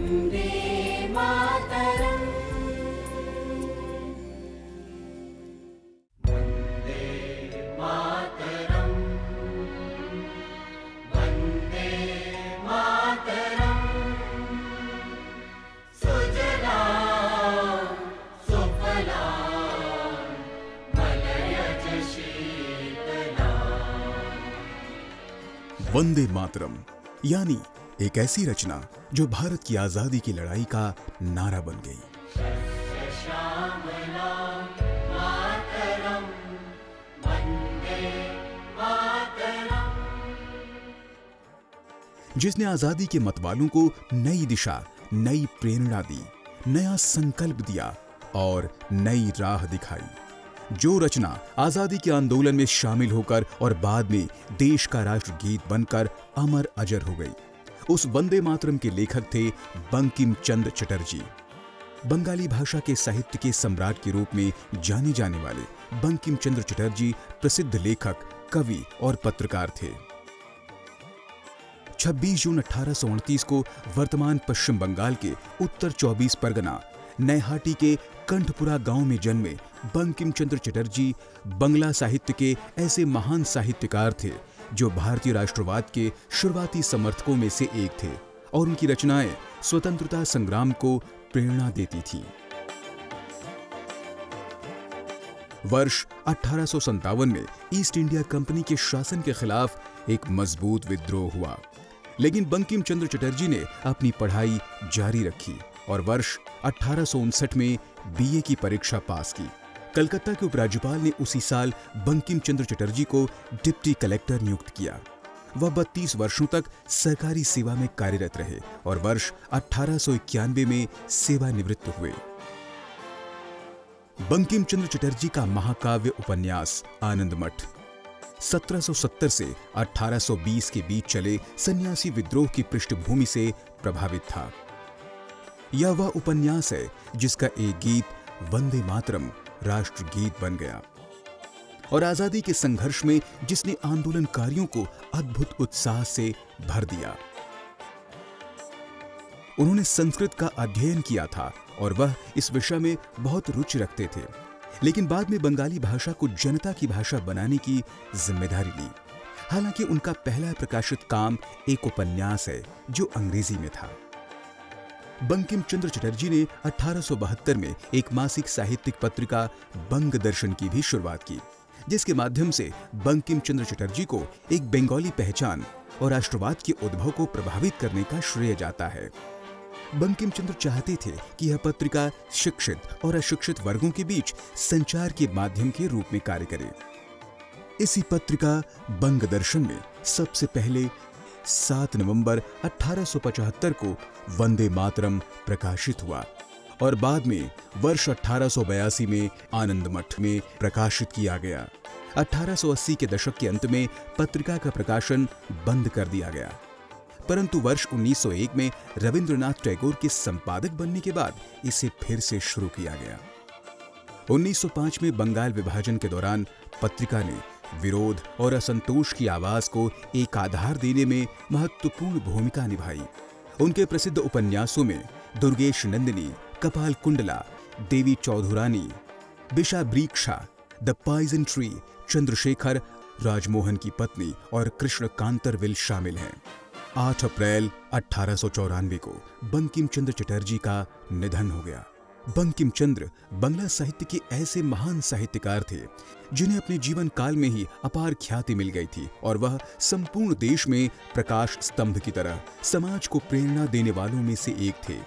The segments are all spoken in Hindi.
वंदे मातरम यानी एक ऐसी रचना जो भारत की आजादी की लड़ाई का नारा बन गई। जिसने आजादी के मतवालों को नई दिशा, नई प्रेरणा दी, नया संकल्प दिया और नई राह दिखाई। जो रचना आजादी के आंदोलन में शामिल होकर और बाद में देश का राष्ट्रगीत बनकर अमर अजर हो गई, उस वंदे मातरम के लेखक थे बंकिम चंद्र चटर्जी। बंगाली भाषा के साहित्य के सम्राट के रूप में जाने जाने वाले बंकिम चंद्र चटर्जी प्रसिद्ध लेखक, कवि और पत्रकार थे। 26 जून 1829 को वर्तमान पश्चिम बंगाल के उत्तर 24 परगना नैहाटी के कंठपुरा गांव में जन्मे बंकिम चंद्र चटर्जी बंगला साहित्य के ऐसे महान साहित्यकार थे जो भारतीय राष्ट्रवाद के शुरुआती समर्थकों में से एक थे और उनकी रचनाएं स्वतंत्रता संग्राम को प्रेरणा देती थीं। वर्ष 1857 में ईस्ट इंडिया कंपनी के शासन के खिलाफ एक मजबूत विद्रोह हुआ, लेकिन बंकिम चंद्र चटर्जी ने अपनी पढ़ाई जारी रखी और वर्ष 1859 में बीए की परीक्षा पास की। कलकत्ता के उपराज्यपाल ने उसी साल बंकिम चंद्र चटर्जी को डिप्टी कलेक्टर नियुक्त किया। वह 32 वर्षों तक सरकारी सेवा में कार्यरत रहे और वर्ष 1891 में सेवानिवृत्त हुए। बंकिम चंद्र चटर्जी का महाकाव्य उपन्यास आनंद मठ 1770 से 1820 के बीच चले सन्यासी विद्रोह की पृष्ठभूमि से प्रभावित था। यह वह उपन्यास है जिसका एक गीत वंदे मातरम राष्ट्रगीत बन गया और आजादी के संघर्ष में जिसने आंदोलनकारियों को अद्भुत उत्साह से भर दिया। उन्होंने संस्कृत का अध्ययन किया था और वह इस विषय में बहुत रुचि रखते थे, लेकिन बाद में बंगाली भाषा को जनता की भाषा बनाने की जिम्मेदारी ली। हालांकि उनका पहला प्रकाशित काम एक उपन्यास है जो अंग्रेजी में था। बंकिम चंद्र चटर्जी ने 1872 में एक मासिक साहित्यिक पत्रिका बंग दर्शन की भी शुरुआत की, जिसके माध्यम से बंकिम चंद्र चटर्जी को एक बंगाली पहचान और राष्ट्रवाद के उद्भव को प्रभावित करने का श्रेय जाता है। बंकिम चंद्र चाहते थे कि यह पत्रिका शिक्षित और अशिक्षित वर्गों के बीच संचार के माध्यम के रूप में कार्य करे। इसी पत्रिका बंग दर्शन में सबसे पहले 7 नवंबर 1875 को वंदे मातरम प्रकाशित हुआ और बाद में वर्ष 1882 में आनंद मठ में प्रकाशित किया गया। 1880 के दशक के अंत में पत्रिका का प्रकाशन बंद कर दिया गया, परंतु वर्ष 1901 में रविंद्रनाथ टैगोर के संपादक बनने के बाद इसे फिर से शुरू किया गया। 1905 में बंगाल विभाजन के दौरान पत्रिका ने विरोध और असंतोष की आवाज को एक आधार देने में महत्वपूर्ण भूमिका निभाई। उनके प्रसिद्ध उपन्यासों में Durgesh Nandini, Kapal Kundala, Devi Chaudhurani, Bisha Briksha, the poison tree, Chandrashekhar, Rajmohan की पत्नी और कृष्ण कांतरविल शामिल हैं। 8 अप्रैल 1894 को बंकिम चंद्र चटर्जी का निधन हो गया। बंकिम चंद्र बंगला साहित्य के ऐसे महान साहित्यकार थे जिन्हें अपने जीवन काल में ही अपार ख्याति मिल गई थी और वह संपूर्ण देश में प्रकाश स्तंभ की तरह समाज को प्रेरणा देने वालों में से एक थे।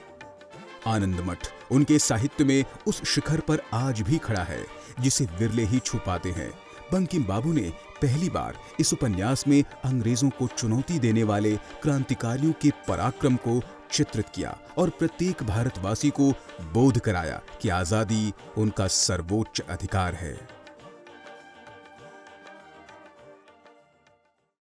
आनंद मठ उनके साहित्य में उस शिखर पर आज भी खड़ा है जिसे विरले ही छू पाते हैं। बंकिम बाबू ने पहली बार इस उपन्यास में अंग्रेजों को चुनौती देने वाले क्रांतिकारियों के पराक्रम को चित्रित किया और प्रत्येक भारतवासी को बोध कराया कि आजादी उनका सर्वोच्च अधिकार है।